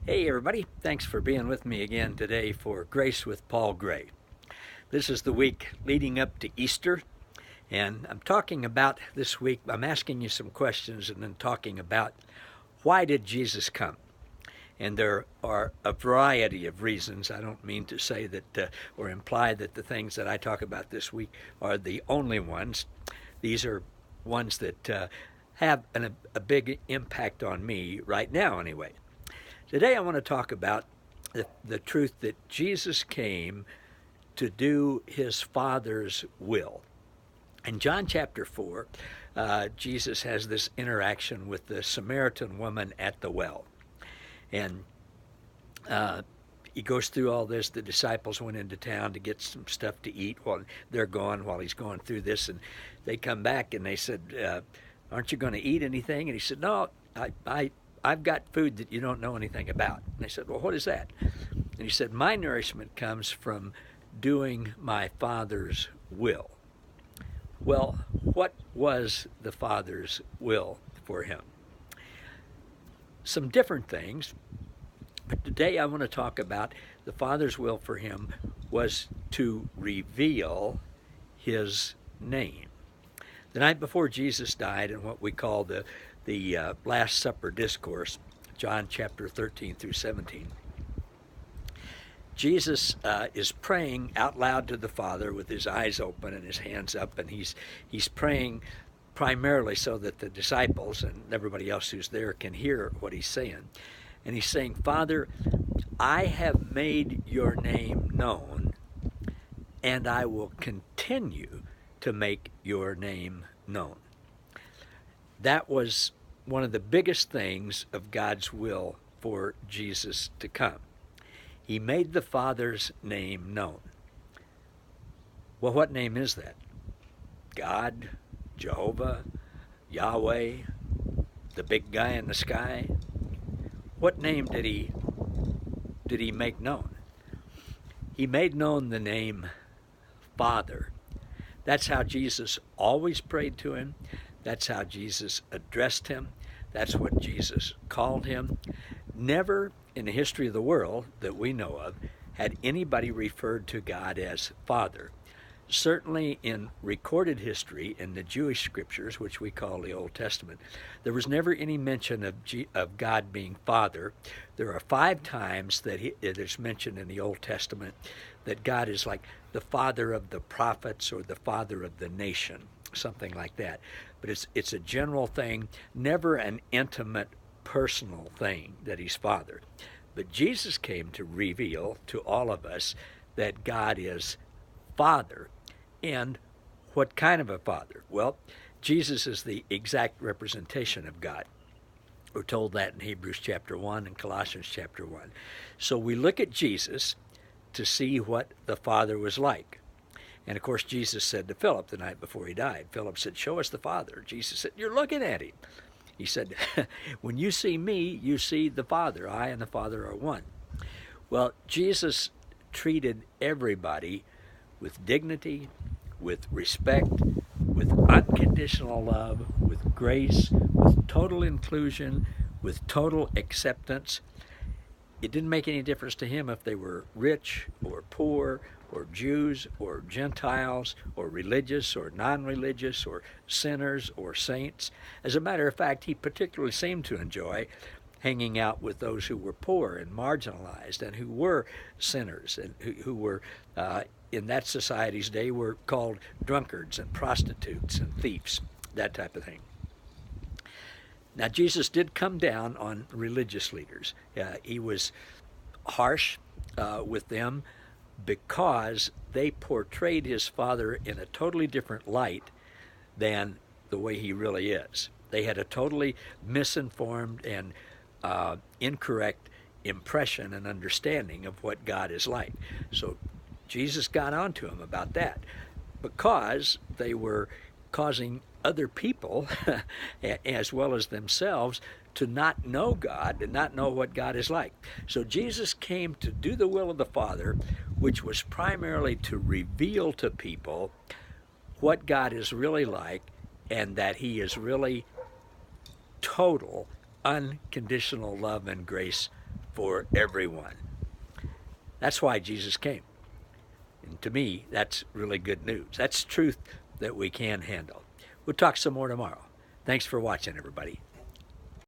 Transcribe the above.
Hey, everybody. Thanks for being with me again today for Grace with Paul Gray. This is the week leading up to Easter, and I'm talking about this week, I'm asking you some questions and then talking about why did Jesus come? And there are a variety of reasons. I don't mean to say that or imply that the things that I talk about this week are the only ones. These are ones that have a big impact on me right now, anyway. Today I want to talk about the truth that Jesus came to do his Father's will. In John chapter 4, Jesus has this interaction with the Samaritan woman at the well. And he goes through all this. The disciples went into town to get some stuff to eat while they're gone, while he's going through this. And they come back and they said, aren't you going to eat anything? And he said, no, I've got food that you don't know anything about. And they said, well, what is that? And he said, my nourishment comes from doing my Father's will. Well, what was the Father's will for him? Some different things, but today I want to talk about the Father's will for him was to reveal his name. The night before Jesus died, in what we call the Last Supper discourse, John chapter 13 through 17, Jesus is praying out loud to the Father with his eyes open and his hands up, and he's praying primarily so that the disciples and everybody else who's there can hear what he's saying. And he's saying, Father, I have made your name known, and I will continue to make your name known. That was one of the biggest things of God's will for Jesus to come. He made the Father's name known. Well, what name is that? God, Jehovah, Yahweh, the big guy in the sky? What name did he make known? He made known the name Father. That's how Jesus always prayed to him. That's how Jesus addressed him. That's what Jesus called him. Never in the history of the world that we know of had anybody referred to God as Father. Certainly in recorded history in the Jewish scriptures, which we call the Old Testament, there was never any mention of God being Father. There are 5 times that it is mentioned in the Old Testament that God is like the Father of the prophets or the Father of the nation, something like that. But it's a general thing, never an intimate, personal thing that he's Father. But Jesus came to reveal to all of us that God is Father. And what kind of a Father? Well, Jesus is the exact representation of God. We're told that in Hebrews chapter 1 and Colossians chapter 1. So we look at Jesus to see what the Father was like. And of course, Jesus said to Philip the night before he died, Philip said, show us the Father. Jesus said, you're looking at him. He said, when you see me, you see the Father. I and the Father are one. Well, Jesus treated everybody with dignity, with respect, with unconditional love, with grace, with total inclusion, with total acceptance. It didn't make any difference to him if they were rich or poor or Jews or Gentiles or religious or non-religious or sinners or saints. As a matter of fact, he particularly seemed to enjoy hanging out with those who were poor and marginalized and who were sinners and who were, in that society's day, were called drunkards and prostitutes and thieves, that type of thing. Now, Jesus did come down on religious leaders. He was harsh with them because they portrayed his Father in a totally different light than the way he really is. They had a totally misinformed and incorrect impression and understanding of what God is like. So Jesus got on to him about that because they were causing other people, as well as themselves, to not know God and not know what God is like. So Jesus came to do the will of the Father, which was primarily to reveal to people what God is really like and that he is really total, unconditional love and grace for everyone. That's why Jesus came. And to me, that's really good news. That's truth that we can handle. We'll talk some more tomorrow. Thanks for watching, everybody.